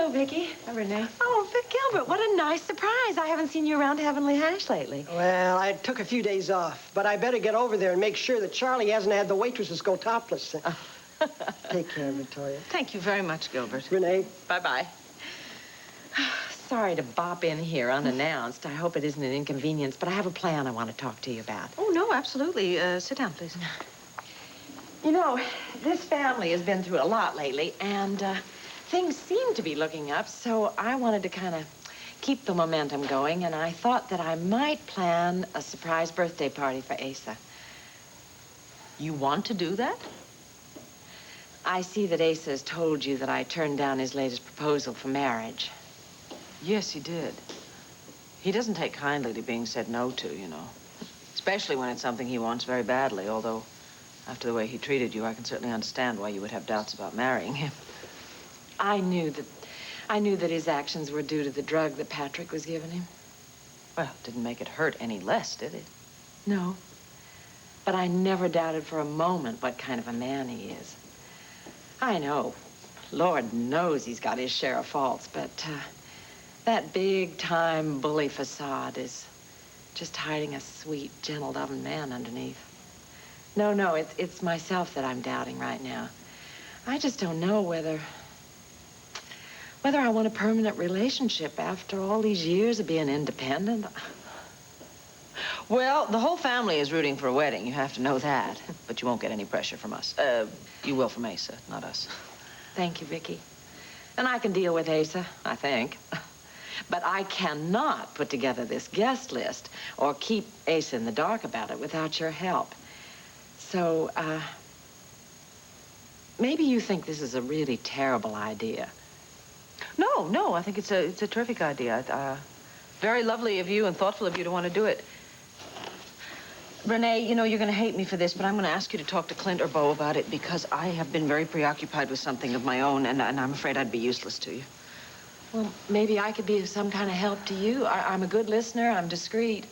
Hello, Vicky. Hi, Renee. Oh, Vic Gilbert, what a nice surprise. I haven't seen you around Heavenly Hash lately. Well, I took a few days off, but I better get over there and make sure that Charlie hasn't had the waitresses go topless. Take care, Victoria. Thank you very much, Gilbert. Renee. Bye-bye. Sorry to bop in here unannounced. I hope it isn't an inconvenience, but I have a plan I want to talk to you about. Oh, no, absolutely. Sit down, please. You know, this family has been through a lot lately, and things seem to be looking up, so I wanted to kind of keep the momentum going, and I thought that I might plan a surprise birthday party for Asa. You want to do that? I see that Asa has told you that I turned down his latest proposal for marriage. Yes, he did. He doesn't take kindly to being said no to, you know. Especially when it's something he wants very badly, although after the way he treated you, I can certainly understand why you would have doubts about marrying him. I knew that his actions were due to the drug that Patrick was giving him. Well, it didn't make it hurt any less, did it? No. But I never doubted for a moment what kind of a man he is. I know. Lord knows he's got his share of faults, but that big-time bully facade is just hiding a sweet, gentle, loving man underneath. No, it's myself that I'm doubting right now. I just don't know whether I want a permanent relationship after all these years of being independent. Well, the whole family is rooting for a wedding. You have to know that. But you won't get any pressure from us. You will from Asa, not us. Thank you, Vicky. And I can deal with Asa, I think. But I cannot put together this guest list or keep Asa in the dark about it without your help. So, maybe you think this is a really terrible idea. No, I think it's a terrific idea. Very lovely of you and thoughtful of you to want to do it. Renee, you know, you're going to hate me for this, but I'm going to ask you to talk to Clint or Bo about it because I have been very preoccupied with something of my own, and I'm afraid I'd be useless to you. Well, maybe I could be of some kind of help to you. I'm a good listener. I'm discreet.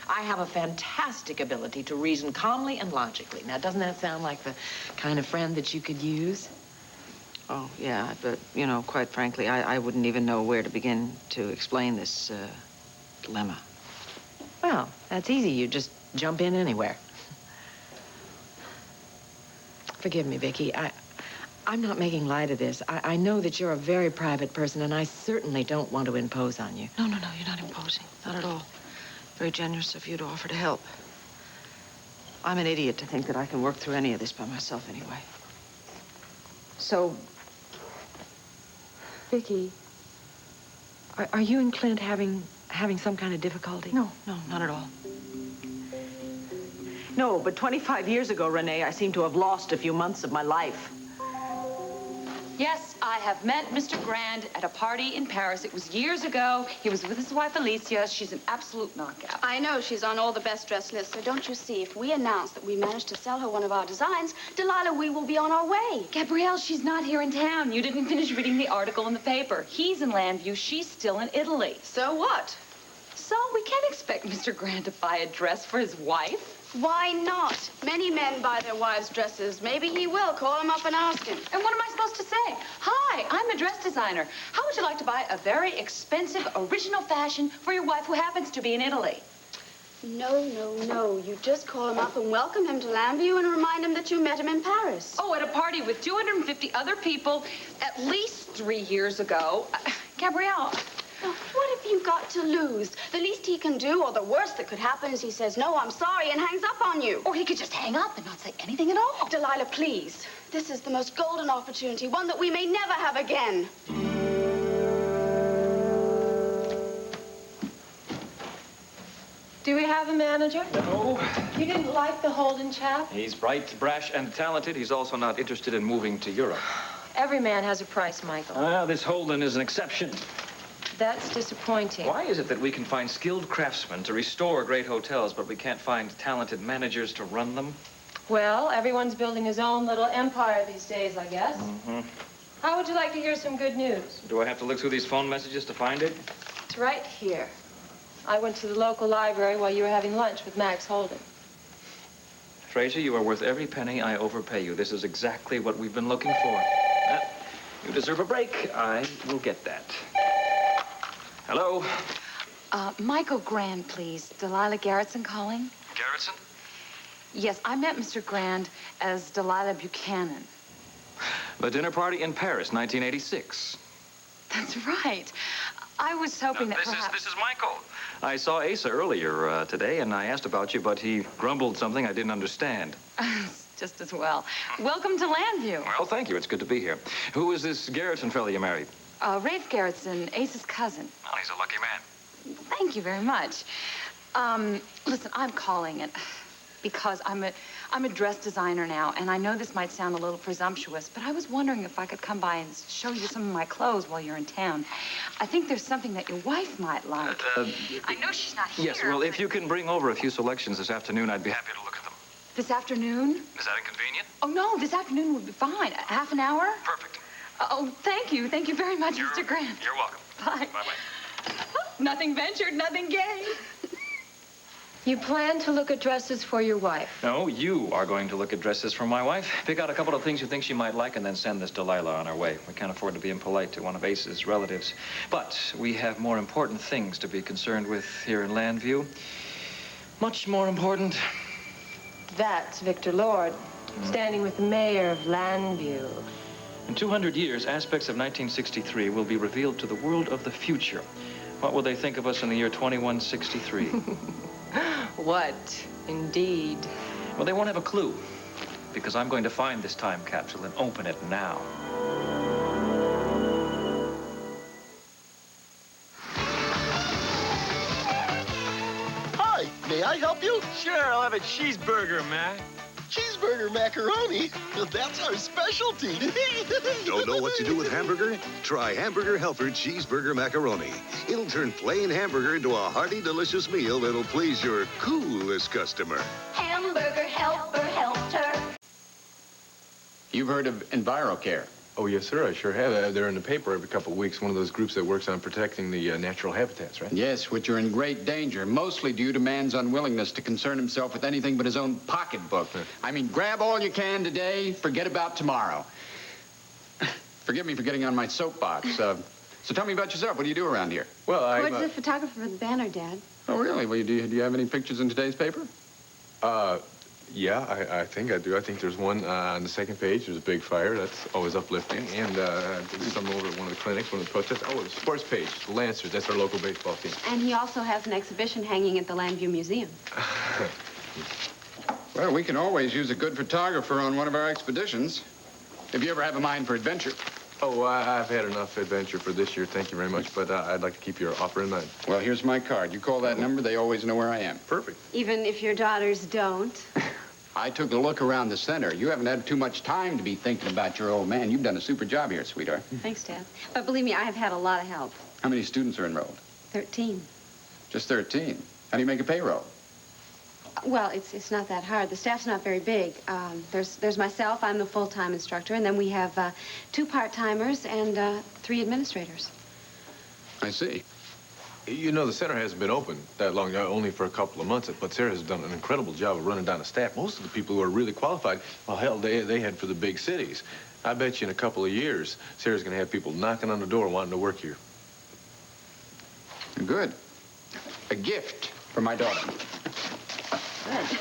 I have a fantastic ability to reason calmly and logically. Now, doesn't that sound like the kind of friend that you could use? Oh, yeah, but, you know, quite frankly, I wouldn't even know where to begin to explain this dilemma. Well, that's easy. You just jump in anywhere. Forgive me, Vicky. I'm not making light of this. I know that you're a very private person, and I certainly don't want to impose on you. No, you're not imposing. Not at all. Very generous of you to offer to help. I'm an idiot to think that I can work through any of this by myself anyway. So, Vicky, are you and Clint having some kind of difficulty? No, not at all. No, but 25 years ago, Renee, I seem to have lost a few months of my life. Yes, I have met Mr. Grand at a party in Paris. It was years ago. He was with his wife, Alicia. She's an absolute knockout. I know she's on all the best dressed lists, so don't you see, if we announce that we managed to sell her one of our designs, Delilah, we will be on our way. Gabrielle, she's not here in town. You didn't finish reading the article in the paper. He's in Landview. She's still in Italy. So what? So we can't expect Mr. Grand to buy a dress for his wife. Why not? Many men buy their wives' dresses. Maybe he will. Call him up and ask him. And what am I supposed to say? Hi, I'm a dress designer. How would you like to buy a very expensive, original fashion for your wife who happens to be in Italy? No. You just call him up and welcome him to Landview and remind him that you met him in Paris. Oh, at a party with 250 other people at least 3 years ago. Gabrielle. Now, what have you got to lose? The least he can do, or the worst that could happen, is he says, no, I'm sorry, and hangs up on you. Or he could just hang up and not say anything at all. Delilah, please. This is the most golden opportunity, one that we may never have again. Do we have a manager? No. You didn't like the Holden chap? He's bright, brash, and talented. He's also not interested in moving to Europe. Every man has a price, Michael. This Holden is an exception. That's disappointing. Why is it that we can find skilled craftsmen to restore great hotels, but we can't find talented managers to run them? Well, everyone's building his own little empire these days, I guess. Mm-hmm. How would you like to hear some good news? Do I have to look through these phone messages to find it? It's right here. I went to the local library while you were having lunch with Max Holden. Fraser, you are worth every penny I overpay you. This is exactly what we've been looking for. You deserve a break. I will get that. Hello? Michael Grand, please. Delilah Garrettson calling. Garrettson? Yes, I met Mr. Grand as Delilah Buchanan. The dinner party in Paris, 1986. That's right. I was hoping that perhaps... This is Michael. I saw Asa earlier today, and I asked about you, but he grumbled something I didn't understand. Just as well. Welcome to Landview. Well, thank you. It's good to be here. Who is this Garrettson fellow you married? Rafe Garrettson, Ace's cousin. Well, he's a lucky man. Thank you very much. Listen, I'm calling it because I'm a dress designer now, and I know this might sound a little presumptuous, but I was wondering if I could come by and show you some of my clothes while you're in town. I think there's something that your wife might like. I know she's not here. Yes, well, if you can bring over a few selections this afternoon, I'd be happy to look at them. This afternoon? Is that inconvenient? Oh, no, this afternoon would be fine. Half an hour? Perfect. Oh, thank you. Thank you very much, Mr. Grant. You're welcome. Bye. Bye-bye. Nothing ventured, nothing gained. You plan to look at dresses for your wife? No, you are going to look at dresses for my wife. Pick out a couple of things you think she might like and then send this Delilah on her way. We can't afford to be impolite to one of Ace's relatives. But we have more important things to be concerned with here in Landview. Much more important. That's Victor Lord, standing with the mayor of Landview. In 200 years, aspects of 1963 will be revealed to the world of the future. What will they think of us in the year 2163? What, indeed? Well, they won't have a clue, because I'm going to find this time capsule and open it now. Hi, may I help you? Sure, I'll have a cheeseburger, Mac. Cheeseburger macaroni? That's our specialty. Don't know what to do with hamburger? Try Hamburger Helper Cheeseburger Macaroni. It'll turn plain hamburger into a hearty, delicious meal that'll please your coolest customer. Hamburger Helper helped her. You've heard of EnviroCare? Oh, yes, sir, I sure have. They're in the paper every couple of weeks, one of those groups that works on protecting the natural habitats, right? Yes, which are in great danger, mostly due to man's unwillingness to concern himself with anything but his own pocketbook. I mean, grab all you can today, forget about tomorrow. Forgive me for getting on my soapbox. So tell me about yourself. What do you do around here? Well, Gord's the photographer for the banner, Dad. Oh, really? Well, do you have any pictures in today's paper? Yeah, I think I do. I think there's one on the second page. There's a big fire. That's always uplifting. And some over at one of the clinics, one of the protests. Oh, the sports page, the Lancers. That's our local baseball team. And he also has an exhibition hanging at the Landview Museum. Well, we can always use a good photographer on one of our expeditions. If you ever have a mind for adventure. Oh, I've had enough adventure for this year. Thank you very much. But I'd like to keep your offer in mind. Well, here's my card. You call that number, they always know where I am. Perfect. Even if your daughters don't. I took a look around the center. You haven't had too much time to be thinking about your old man. You've done a super job here, sweetheart. Thanks, Dad. But believe me, I have had a lot of help. How many students are enrolled? 13. Just 13. How do you make a payroll? Well, it's not that hard. The staff's not very big. There's myself. I'm the full-time instructor. And then we have 2 part-timers and 3 administrators. I see. You know, the center hasn't been open that long, only for a couple of months, but Sarah has done an incredible job of running down the staff. Most of the people who are really qualified, well, hell, they head for the big cities. I bet you in a couple of years, Sarah's going to have people knocking on the door wanting to work here. Good. A gift for my daughter. Good.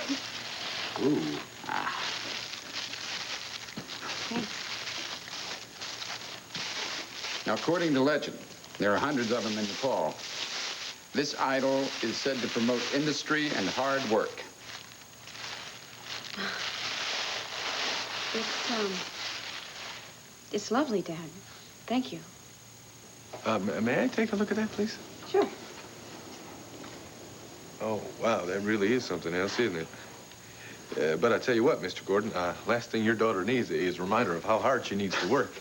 Ooh. Okay. Now, according to legend, there are hundreds of them in Nepal. This idol is said to promote industry and hard work. It's lovely, Dad. Thank you. May I take a look at that, please? Sure. Oh, wow, that really is something else, isn't it? But I tell you what, Mr. Gordon, last thing your daughter needs is a reminder of how hard she needs to work.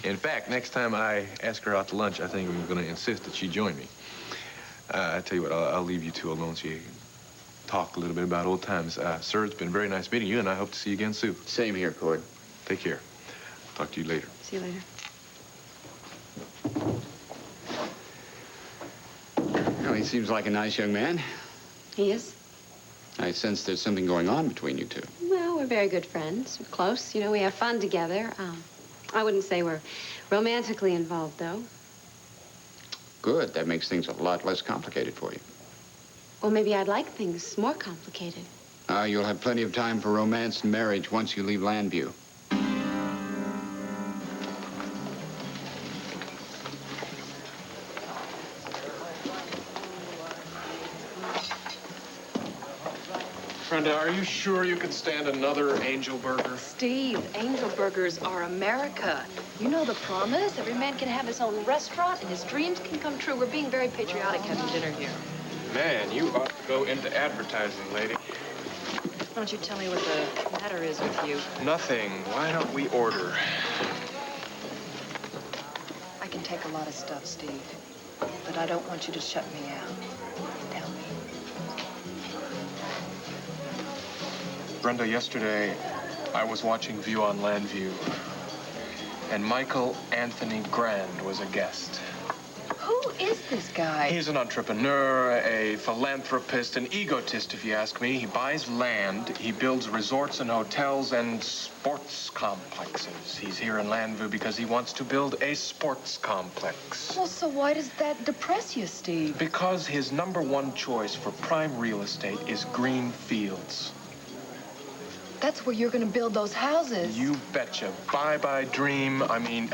In fact, next time I ask her out to lunch, I think I'm going to insist that she join me. I tell you what, I'll leave you two alone so you can talk a little bit about old times. Sir, it's been very nice meeting you, and I hope to see you again soon. Same here, Cord. Take care. Talk to you later. See you later. Well, he seems like a nice young man. He is? I sense there's something going on between you two. Well, we're very good friends. We're close. You know, we have fun together. I wouldn't say we're romantically involved, though. Good. That makes things a lot less complicated for you. Well, maybe I'd like things more complicated. You'll have plenty of time for romance and marriage once you leave Landview. Brenda, are you sure you can stand another Angel Burger? Steve, Angel Burgers are America. You know the promise? Every man can have his own restaurant and his dreams can come true. We're being very patriotic having dinner here. Man, you ought to go into advertising, lady. Why don't you tell me what the matter is with you? Nothing. Why don't we order? I can take a lot of stuff, Steve, but I don't want you to shut me out. Tell me. Brenda, yesterday I was watching View on Landview, and Michael Anthony Grand was a guest. Who is this guy? He's an entrepreneur, a philanthropist, an egotist, if you ask me. He buys land, he builds resorts and hotels and sports complexes. He's here in Landview because he wants to build a sports complex. Well, so why does that depress you, Steve? Because his #1 choice for prime real estate is green fields. That's where you're going to build those houses. You betcha. Bye-bye dream. I mean,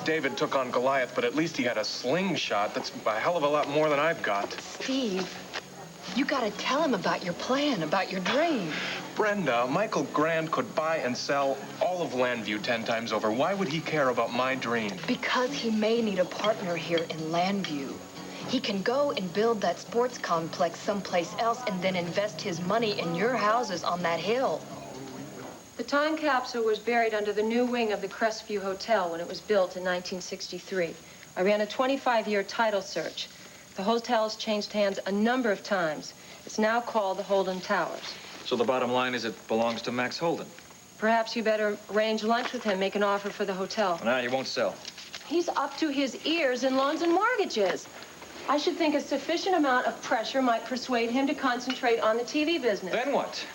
David took on Goliath, but at least he had a slingshot. That's a hell of a lot more than I've got. Steve, you got to tell him about your plan, about your dream. Brenda, Michael Grand could buy and sell all of Landview 10 times over. Why would he care about my dream? Because he may need a partner here in Landview. He can go and build that sports complex someplace else and then invest his money in your houses on that hill. The time capsule was buried under the new wing of the Crestview Hotel when it was built in 1963. I ran a 25-year title search. The hotel's changed hands a number of times. It's now called the Holden Towers. So the bottom line is it belongs to Max Holden. Perhaps you better arrange lunch with him, make an offer for the hotel. Nah, he won't sell. He's up to his ears in loans and mortgages. I should think a sufficient amount of pressure might persuade him to concentrate on the TV business. Then what?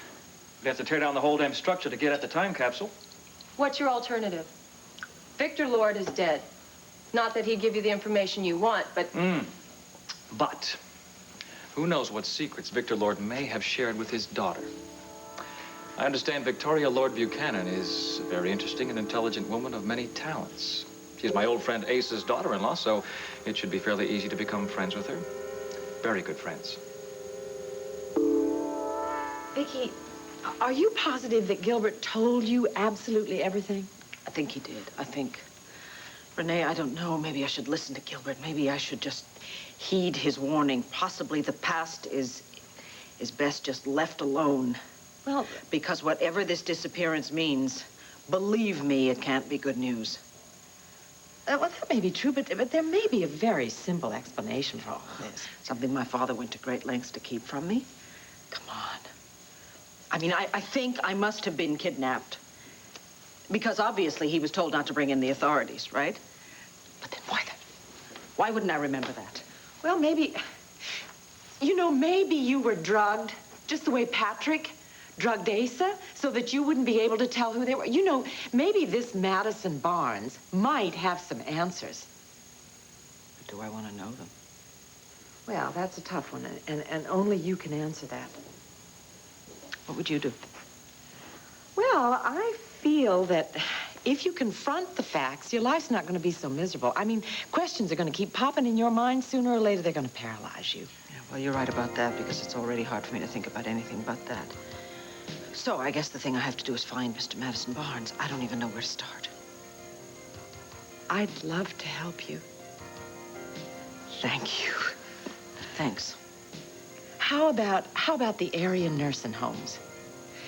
We'd have to tear down the whole damn structure to get at the time capsule. What's your alternative? Victor Lord is dead. Not that he'd give you the information you want, but... But who knows what secrets Victor Lord may have shared with his daughter. I understand Victoria Lord Buchanan is a very interesting and intelligent woman of many talents. She's my old friend Ace's daughter-in-law, so it should be fairly easy to become friends with her. Very good friends. Vicki, are you positive that Gilbert told you absolutely everything? I think he did. I think. Renee, I don't know. Maybe I should listen to Gilbert. Maybe I should just heed his warning. Possibly the past is best just left alone. Well, because whatever this disappearance means, believe me, it can't be good news. well, that may be true, but there may be a very simple explanation for all this. Something my father went to great lengths to keep from me. Come on. I mean, I think I must have been kidnapped. Because obviously he was told not to bring in the authorities, right? But then why wouldn't I remember that? Well, maybe, maybe you were drugged, just the way Patrick drugged Asa, so that you wouldn't be able to tell who they were. Maybe this Madison Barnes might have some answers. But do I want to know them? Well, that's a tough one, and only you can answer that. What would you do? Well, I feel that if you confront the facts, your life's not going to be so miserable. I mean, questions are going to keep popping in your mind. Sooner or later, they're going to paralyze you. Yeah, well, you're right about that, because it's already hard for me to think about anything but that. So I guess the thing I have to do is find Mr. Madison Barnes. I don't even know where to start. I'd love to help you. Thank you. Thanks. How about the area nursing homes?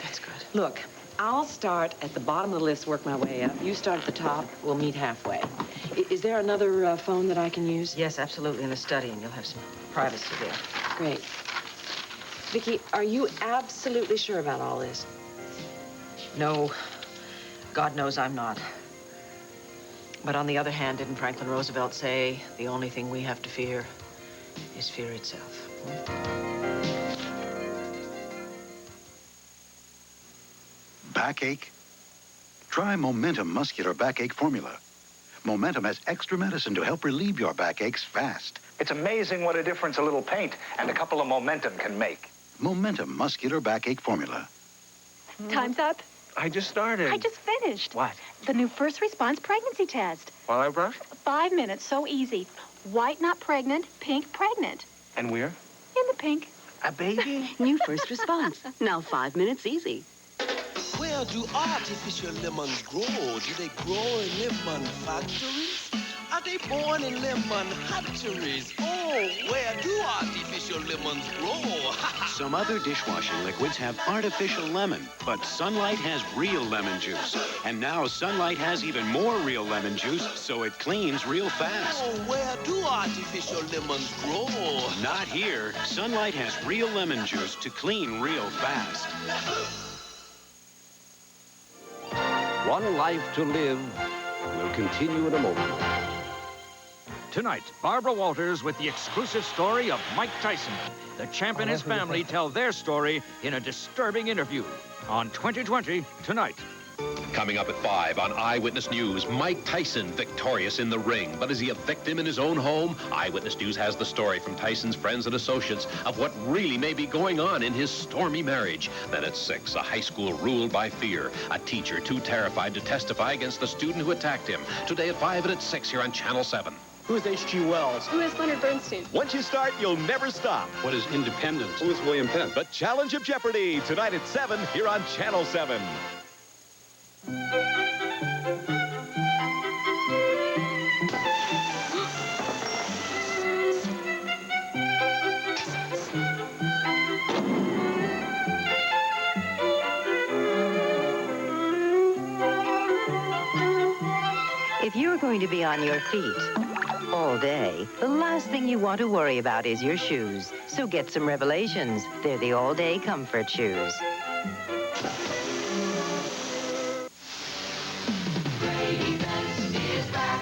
That's good. Look, I'll start at the bottom of the list, work my way up. You start at the top, we'll meet halfway. Is there another phone that I can use? Yes, absolutely, in the study, and you'll have some privacy there. Great. Vicki, are you absolutely sure about all this? No, God knows I'm not. But on the other hand, didn't Franklin Roosevelt say the only thing we have to fear is fear itself? Backache? Try Momentum Muscular Backache Formula. Momentum has extra medicine to help relieve your backaches fast. It's amazing what a difference a little paint and a couple of Momentum can make. Momentum Muscular Backache Formula. Time's up. I just started. I just finished. What? The new first response pregnancy test. While I brush? 5 minutes, so easy. White, not pregnant. Pink, pregnant. And where? In the pink. A baby? New first response. Now 5 minutes easy. Where do artificial lemons grow? Do they grow in lemon factories? Are they born in lemon hatcheries? Oh, where do artificial lemons grow? Some other dishwashing liquids have artificial lemon, but Sunlight has real lemon juice. And now Sunlight has even more real lemon juice, so it cleans real fast. Oh, where do artificial lemons grow? Not here. Sunlight has real lemon juice to clean real fast. One Life to Live will continue in a moment. Tonight, Barbara Walters with the exclusive story of Mike Tyson. The champ and his family tell their story in a disturbing interview on 2020 tonight. Coming up at 5 on Eyewitness News, Mike Tyson victorious in the ring. But is he a victim in his own home? Eyewitness News has the story from Tyson's friends and associates of what really may be going on in his stormy marriage. Then at 6, a high school ruled by fear. A teacher too terrified to testify against the student who attacked him. Today at 5 and at 6 here on Channel 7. Who is H.G. Wells? Who is Leonard Bernstein? Once you start, you'll never stop. What is independence? Who is William Penn? The Challenge of Jeopardy, tonight at 7 here on Channel 7. If you're going to be on your feet all day, the last thing you want to worry about is your shoes. So get some Revelations. They're the all-day comfort shoes.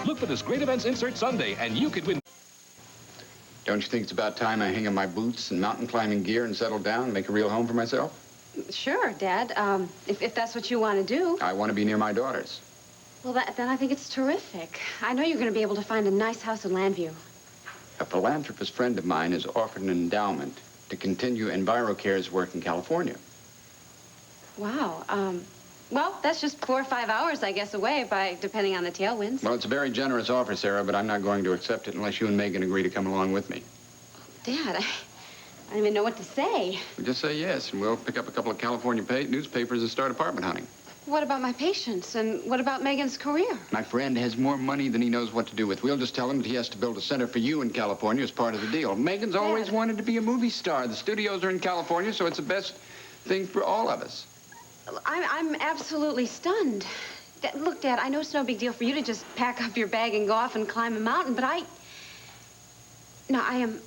Look for this Great Events Insert Sunday, and you could win. Don't you think it's about time I hang up my boots and mountain climbing gear and settle down and make a real home for myself? Sure, Dad. If that's what you want to do. I want to be near my daughters. Well, then I think it's terrific. I know you're going to be able to find a nice house in Landview. A philanthropist friend of mine has offered an endowment to continue EnviroCare's work in California. Wow. Well, that's just 4 or 5 hours, I guess, away, depending on the tailwinds. Well, it's a very generous offer, Sarah, but I'm not going to accept it unless you and Megan agree to come along with me. Dad, I don't even know what to say. Well, just say yes, and we'll pick up a couple of California newspapers and start apartment hunting. What about my patients? And what about Megan's career? My friend has more money than he knows what to do with. We'll just tell him that he has to build a center for you in California as part of the deal. Megan's always wanted to be a movie star. The studios are in California, so it's the best thing for all of us. I'm absolutely stunned. Look, Dad, I know it's no big deal for you to just pack up your bag and go off and climb a mountain, but I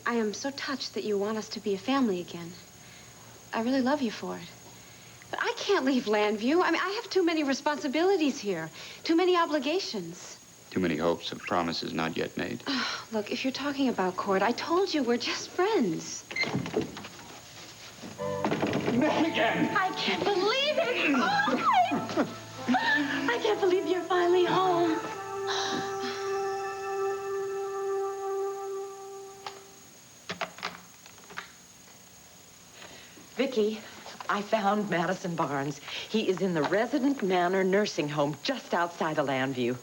am so touched that you want us to be a family again. I really love you for it. But I can't leave Landview. I mean, I have too many responsibilities here, too many obligations. Too many hopes and promises not yet made. Look, if you're talking about court, I told you we're just friends. Megan! I can't believe it! Oh, I can't believe you're finally home. Vicki, I found Madison Barnes. He is in the Resident Manor nursing home just outside of Landview.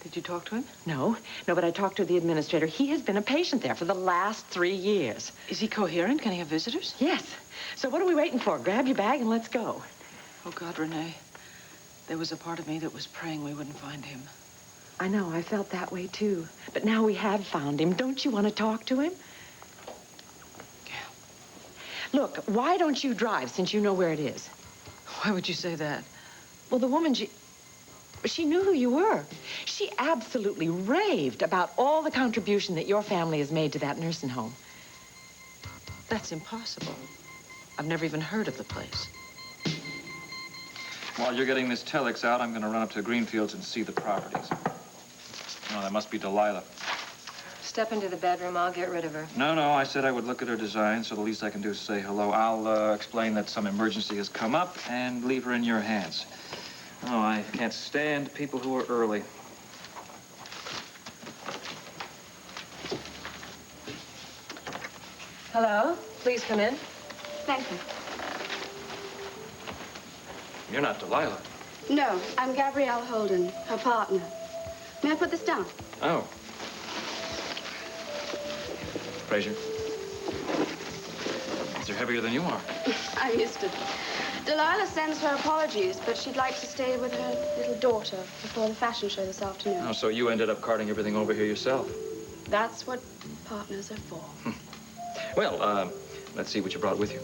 Did you talk to him? No, but I talked to the administrator. He has been a patient there for the last 3 years. Is he coherent? Can he have visitors? Yes. So what are we waiting for? Grab your bag and let's go. Oh, God, Renee. There was a part of me that was praying we wouldn't find him. I know, I felt that way, too. But now we have found him. Don't you want to talk to him? Yeah. Look, why don't you drive since you know where it is? Why would you say that? Well, the woman, she knew who you were. She absolutely raved about all the contribution that your family has made to that nursing home. That's impossible. I've never even heard of the place. While you're getting this telex out, I'm going to run up to Greenfields and see the properties. Oh, that must be Delilah. Step into the bedroom. I'll get rid of her. No, I said I would look at her design, so the least I can do is say hello. I'll explain that some emergency has come up and leave her in your hands. Oh, I can't stand people who are early. Hello? Please come in. Thank you. You're not Delilah. No, I'm Gabrielle Holden, her partner. May I put this down? Oh. Frazier. They're heavier than you are. I'm used to it. Delilah sends her apologies, but she'd like to stay with her little daughter before the fashion show this afternoon. Oh, so you ended up carting everything over here yourself. That's what partners are for. Well, let's see what you brought with you.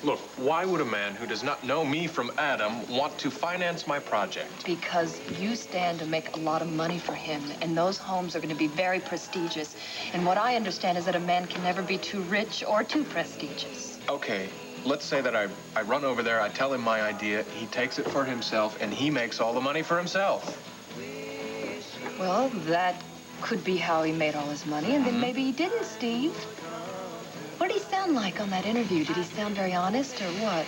Look, why would a man who does not know me from Adam want to finance my project? Because you stand to make a lot of money for him, and those homes are going to be very prestigious. And what I understand is that a man can never be too rich or too prestigious. Okay, let's say that I run over there, I tell him my idea, he takes it for himself, and he makes all the money for himself. Well, that could be how he made all his money, and then maybe he didn't, Steve. What did he sound like on that interview? Did he sound very honest or what?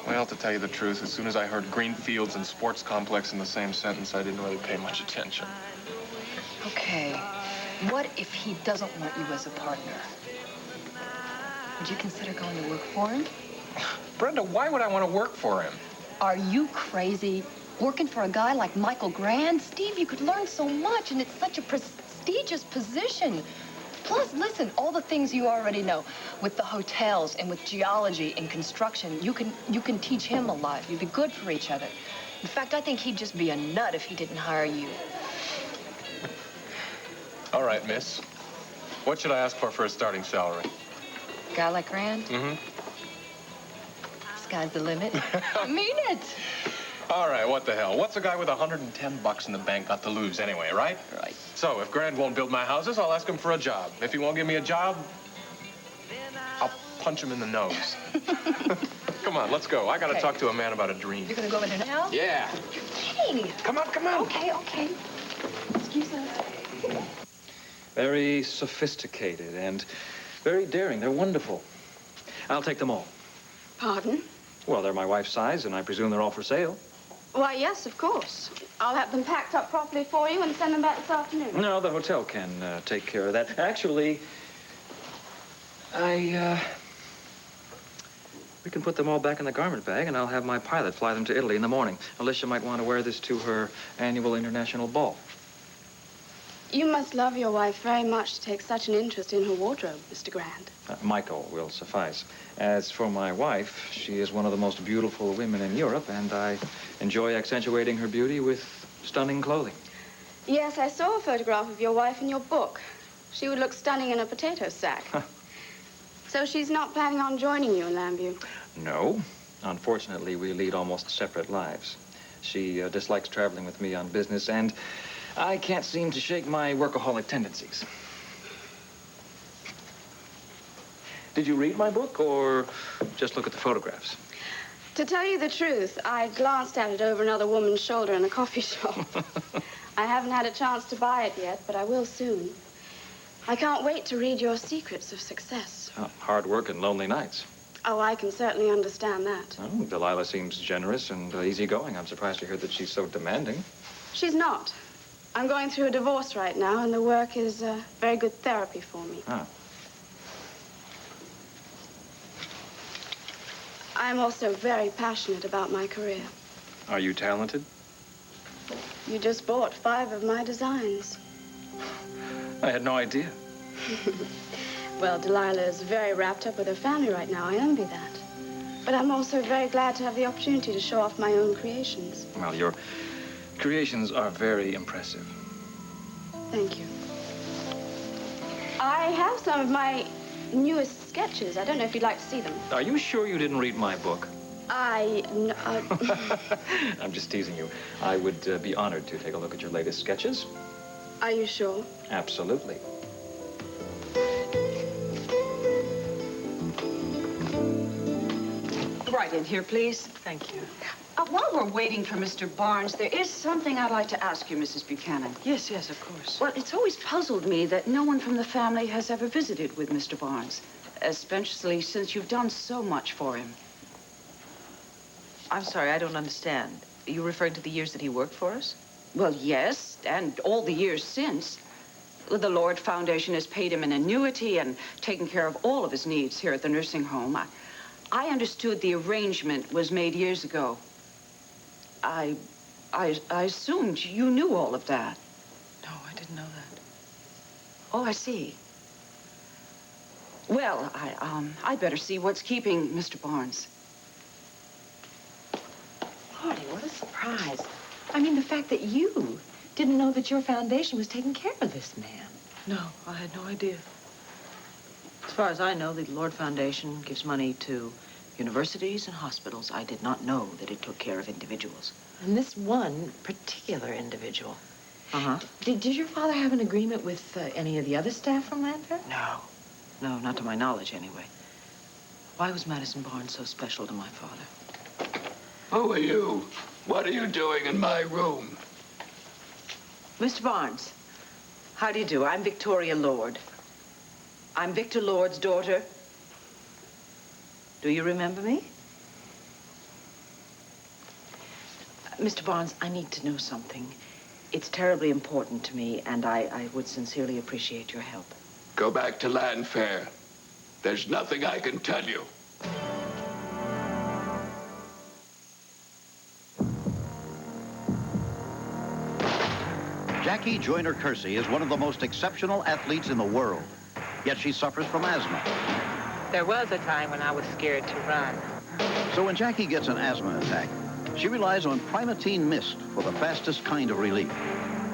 Well, to tell you the truth, as soon as I heard green fields and sports complex in the same sentence, I didn't really pay much attention. Okay, what if he doesn't want you as a partner? Would you consider going to work for him? Brenda, why would I want to work for him? Are you crazy? Working for a guy like Michael Grand? Steve, you could learn so much, and it's such a prestigious position. Plus, listen, all the things you already know. With the hotels and with geology and construction, you can teach him a lot. You'd be good for each other. In fact, I think he'd just be a nut if he didn't hire you. All right, miss. What should I ask for a starting salary? A guy like Grand? Mm-hmm. Sky's the limit. I mean it. All right, what the hell? What's a guy with $110 in the bank got to lose anyway, right? Right. So if Grand won't build my houses, I'll ask him for a job. If he won't give me a job, I'll punch him in the nose. Come on, let's go. I gotta talk to a man about a dream. You're gonna go over there now? Yeah. You're kidding. Come on, come on. Okay. Excuse me. Very sophisticated and very daring. They're wonderful. I'll take them all. Pardon? Well, they're my wife's size, and I presume they're all for sale. Why, yes, of course. I'll have them packed up properly for you and send them back this afternoon. No, the hotel can take care of that. Actually, we can put them all back in the garment bag, and I'll have my pilot fly them to Italy in the morning. Alicia might want to wear this to her annual international ball. You must love your wife very much to take such an interest in her wardrobe, Mr. Grand. Michael will suffice. As for my wife, she is one of the most beautiful women in Europe, and I enjoy accentuating her beauty with stunning clothing. Yes, I saw a photograph of your wife in your book. She would look stunning in a potato sack. So she's not planning on joining you in Lambview? No. Unfortunately, we lead almost separate lives. She dislikes traveling with me on business, and I can't seem to shake my workaholic tendencies. Did you read my book, or just look at the photographs? To tell you the truth, I glanced at it over another woman's shoulder in a coffee shop. I haven't had a chance to buy it yet, but I will soon. I can't wait to read your secrets of success. Oh, hard work and lonely nights. Oh, I can certainly understand that. Oh, Delilah seems generous and easygoing. I'm surprised to hear that she's so demanding. She's not. I'm going through a divorce right now, and the work is very good therapy for me. Ah. I'm also very passionate about my career. Are you talented? You just bought 5 of my designs. I had no idea. Well, Delilah is very wrapped up with her family right now. I envy that. But I'm also very glad to have the opportunity to show off my own creations. Well, your creations are very impressive. Thank you. I have some of my newest sketches. I don't know if you'd like to see them. Are you sure you didn't read my book? I'm just teasing you. I would be honored to take a look at your latest sketches. Are you sure? Absolutely. Right in here, please. Thank you. While we're waiting for Mr. Barnes, there is something I'd like to ask you, Mrs. Buchanan. Yes, of course. Well, it's always puzzled me that no one from the family has ever visited with Mr. Barnes. especially since you've done so much for him. I'm sorry, I don't understand. Are you referring to the years that he worked for us? Well, yes, and all the years since. The Lord Foundation has paid him an annuity and taken care of all of his needs here at the nursing home. I understood the arrangement was made years ago. I assumed you knew all of that. No, I didn't know that. Oh, I see. Well, I'd better see what's keeping Mr. Barnes. Lordy, what a surprise. I mean, the fact that you didn't know that your foundation was taking care of this man. No, I had no idea. As far as I know, the Lord Foundation gives money to universities and hospitals. I did not know that it took care of individuals. And this one particular individual. Uh-huh. Did your father have an agreement with any of the other staff from Lanford? No. No, not to my knowledge, anyway. Why was Madison Barnes so special to my father? Who are you? What are you doing in my room? Mr. Barnes, how do you do? I'm Victoria Lord. I'm Victor Lord's daughter. Do you remember me? Mr. Barnes, I need to know something. It's terribly important to me, and I would sincerely appreciate your help. Go back to Landfair. There's nothing I can tell you. Jackie Joyner Kersey is one of the most exceptional athletes in the world, yet she suffers from asthma. There was a time when I was scared to run. So when Jackie gets an asthma attack, she relies on Primatene Mist for the fastest kind of relief.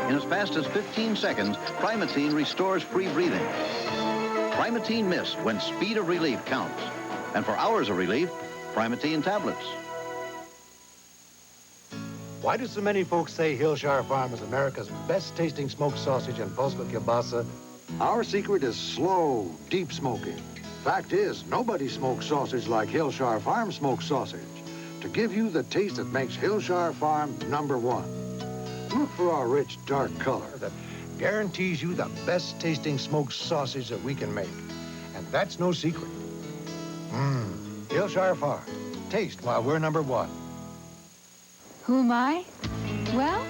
In as fast as 15 seconds, Primatene restores free breathing. Primatene Mist when speed of relief counts. And for hours of relief, Primatene tablets. Why do so many folks say Hillshire Farm is America's best tasting smoked sausage and Polska kielbasa? Our secret is slow, deep smoking. Fact is, nobody smokes sausage like Hillshire Farm smoked sausage. To give you the taste that makes Hillshire Farm #1. Look for our rich, dark color that guarantees you the best tasting smoked sausage that we can make. And that's no secret. Hillshire Farm. Taste while we're #1. Who am I? Well,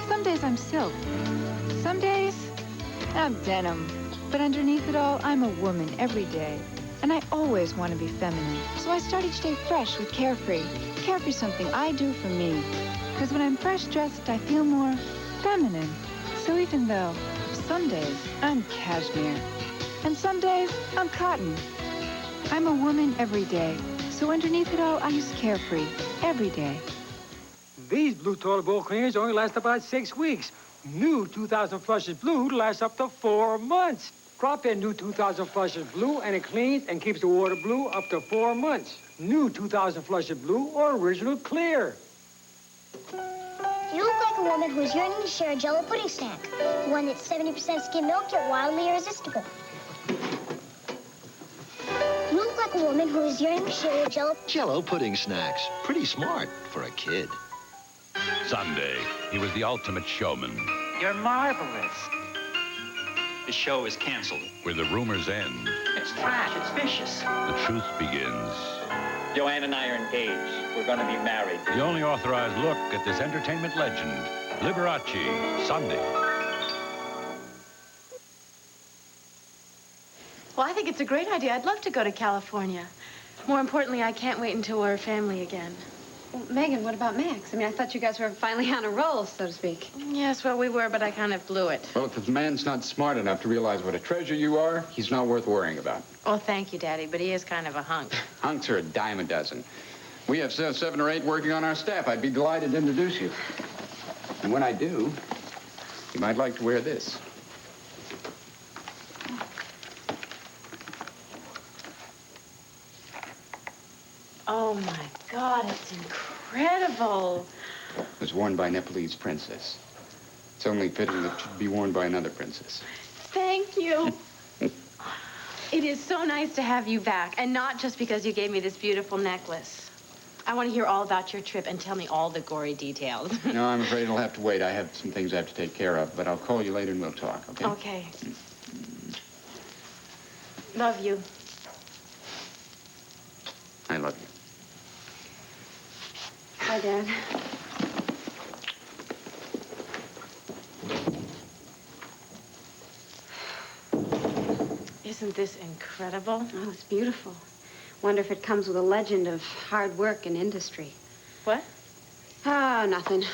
some days I'm silk. Some days I'm denim. But underneath it all, I'm a woman every day. And I always want to be feminine. So I start each day fresh with Carefree. Carefree's something I do for me. Because when I'm fresh dressed, I feel more feminine. So even though some days I'm cashmere, and some days I'm cotton, I'm a woman every day. So underneath it all, I use Carefree every day. These blue toilet bowl cleaners only last about 6 weeks. New 2000 Flushes Blue lasts up to 4 months. Drop in new 2000 Flushes Blue and it cleans and keeps the water blue up to 4 months. New 2000 Flushes Blue or Original Clear. You look like a woman who's yearning to share a Jell-O pudding snack. One that's 70% skim milk yet wildly irresistible. You look like a woman who is yearning to share a Jell-O pudding snacks. Pretty smart for a kid. Sunday, he was the ultimate showman. You're marvelous. The show is canceled. Where the rumors end, It's trash. It's vicious. the truth begins. Joanne and I are engaged. We're going to be married. The only authorized look at this entertainment legend, Liberace, Sunday. Well, I think it's a great idea. I'd love to go to California. More importantly, I can't wait until we're family again. Well, Megan, what about Max? I mean, I thought you guys were finally on a roll, so to speak. Yes, well, we were, but I kind of blew it. Well, if the man's not smart enough to realize what a treasure you are, he's not worth worrying about. Oh, thank you, Daddy, but he is kind of a hunk. Hunks are a dime a dozen. We have 7 or 8 working on our staff. I'd be delighted to introduce you. And when I do, you might like to wear this. Oh, my God, it's incredible. It was worn by a Nepalese princess. It's only fitting that it should be worn by another princess. Thank you. It is so nice to have you back, and not just because you gave me this beautiful necklace. I want to hear all about your trip and tell me all the gory details. No, I'm afraid it'll have to wait. I have some things I have to take care of, but I'll call you later and we'll talk, okay? Okay. Love you. Hi, Dad. Isn't this incredible? Oh, it's beautiful. Wonder if it comes with a legend of hard work and industry. What? Oh, nothing.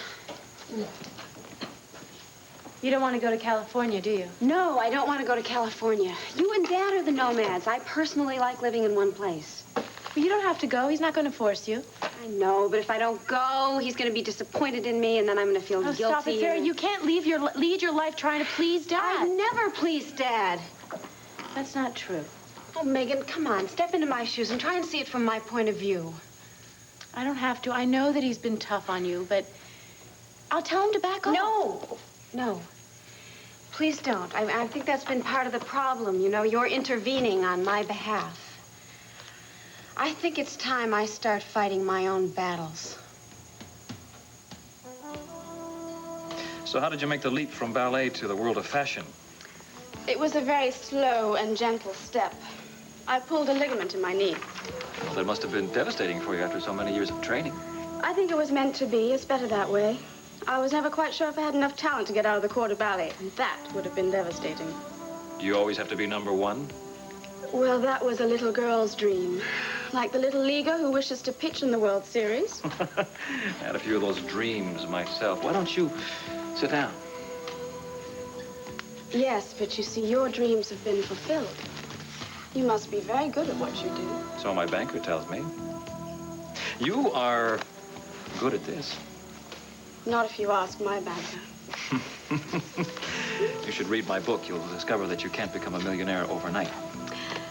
You don't want to go to California, do you? No, I don't want to go to California. You and Dad are the nomads. I personally like living in one place. Well, you don't have to go. He's not going to force you. I know, but if I don't go, he's going to be disappointed in me, and then I'm going to feel guilty. Stop it, Sarah. You can't lead your life trying to please Dad. I've never pleased Dad. That's not true. Oh, Megan, come on. Step into my shoes and try and see it from my point of view. I don't have to. I know that he's been tough on you, but I'll tell him to back off. No. Please don't. I think that's been part of the problem. You know, you're intervening on my behalf. I think it's time I start fighting my own battles. So how did you make the leap from ballet to the world of fashion? It was a very slow and gentle step. I pulled a ligament in my knee. Well, that must have been devastating for you after so many years of training. I think it was meant to be. It's better that way. I was never quite sure if I had enough talent to get out of the corps de ballet, and that would have been devastating. Do you always have to be number one? Well, that was a little girl's dream. Like the little leaguer who wishes to pitch in the World Series. I had a few of those dreams myself. Why don't you sit down? Yes, but you see, your dreams have been fulfilled. You must be very good at what you do. So my banker tells me. You are good at this. Not if you ask my banker. You should read my book. You'll discover that you can't become a millionaire overnight.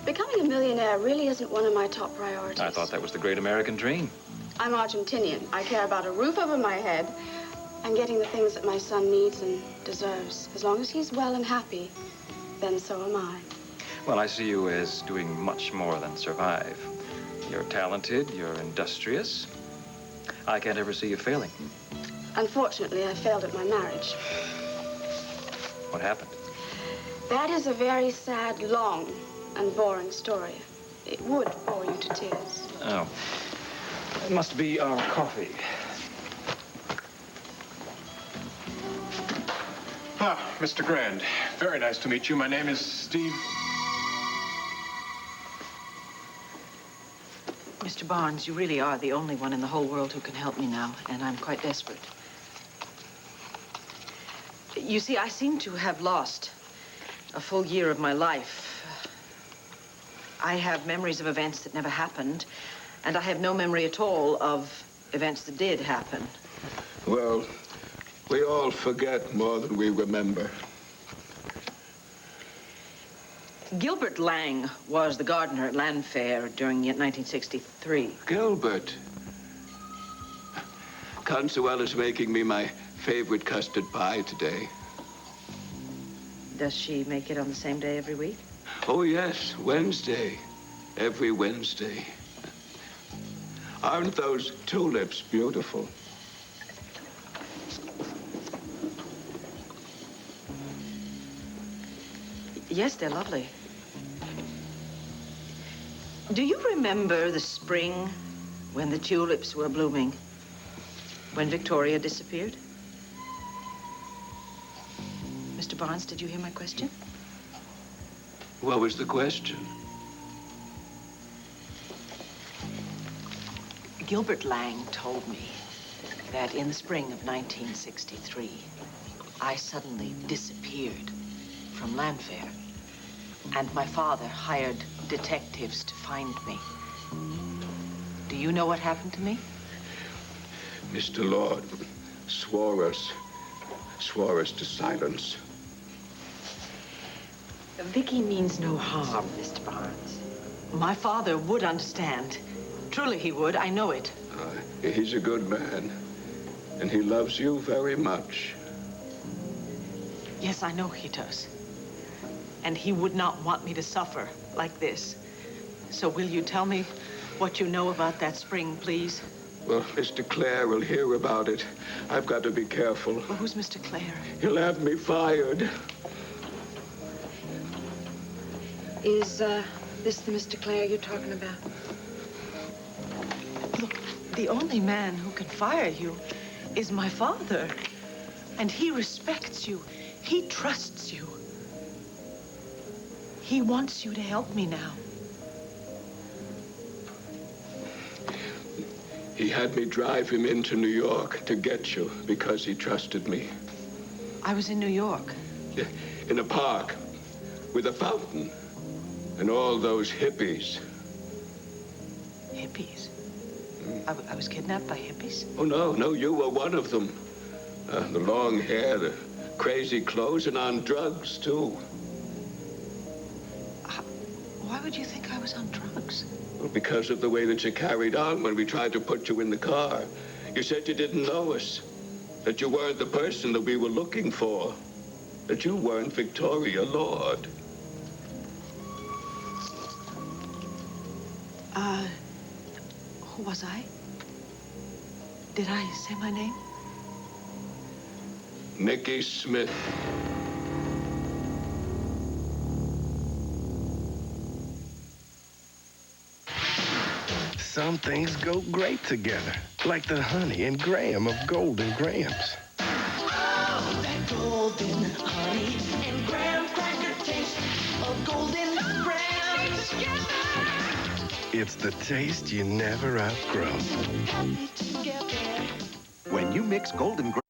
Becoming a millionaire really isn't one of my top priorities. I thought that was the great American dream. I'm Argentinian. I care about a roof over my head and getting the things that my son needs and deserves. As long as he's well and happy, then so am I. Well, I see you as doing much more than survive. You're talented, you're industrious. I can't ever see you failing. Unfortunately, I failed at my marriage. What happened? That is a very sad, long, and boring story. It would bore you to tears. Oh, it must be our coffee. Ah, Mr. Grand. Very nice to meet you. My name is Steve. Mr. Barnes, you really are the only one in the whole world who can help me now, and I'm quite desperate. You see, I seem to have lost a full year of my life. I have memories of events that never happened, and I have no memory at all of events that did happen. Well, we all forget more than we remember. Gilbert Lang was the gardener at Land Fair during 1963. Gilbert. Consuela's making me my favorite custard pie today. Does she make it on the same day every week? Oh, yes, Wednesday. Every Wednesday. Aren't those tulips beautiful? Yes, they're lovely. Do you remember the spring when the tulips were blooming? When Victoria disappeared? Mr. Barnes, did you hear my question? What was the question? Gilbert Lang told me that in the spring of 1963, I suddenly disappeared from Land Fair, and my father hired detectives to find me. Do you know what happened to me? Mr. Lord swore us to silence. Vicky means no harm, Mr. Barnes. My father would understand. Truly he would, I know it. He's a good man, and he loves you very much. Yes, I know he does. And he would not want me to suffer like this. So will you tell me what you know about that spring, please? Well, Mr. Clare will hear about it. I've got to be careful. Well, who's Mr. Clare? He'll have me fired. Is, this the Mr. Clare you're talking about? Look, The only man who can fire you is my father. And he respects you. He trusts you. He wants you to help me now. He had me drive him into New York to get you because he trusted me. I was in New York. Yeah, in a park with a fountain and all those hippies. Hippies? I was kidnapped by hippies? Oh, no, you were one of them. The long hair, the crazy clothes, and on drugs, too. Why would you think I was on drugs? Well, because of the way that you carried on when we tried to put you in the car. You said you didn't know us, that you weren't the person that we were looking for, that you weren't Victoria Lord. Who was I? Did I say my name? Nicky Smith. Some things go great together, like the honey and graham of Golden Grahams. Oh, that golden honey and graham cracker taste of Golden Grahams. It's the taste you never outgrow. Happy together. When you mix Golden Grahams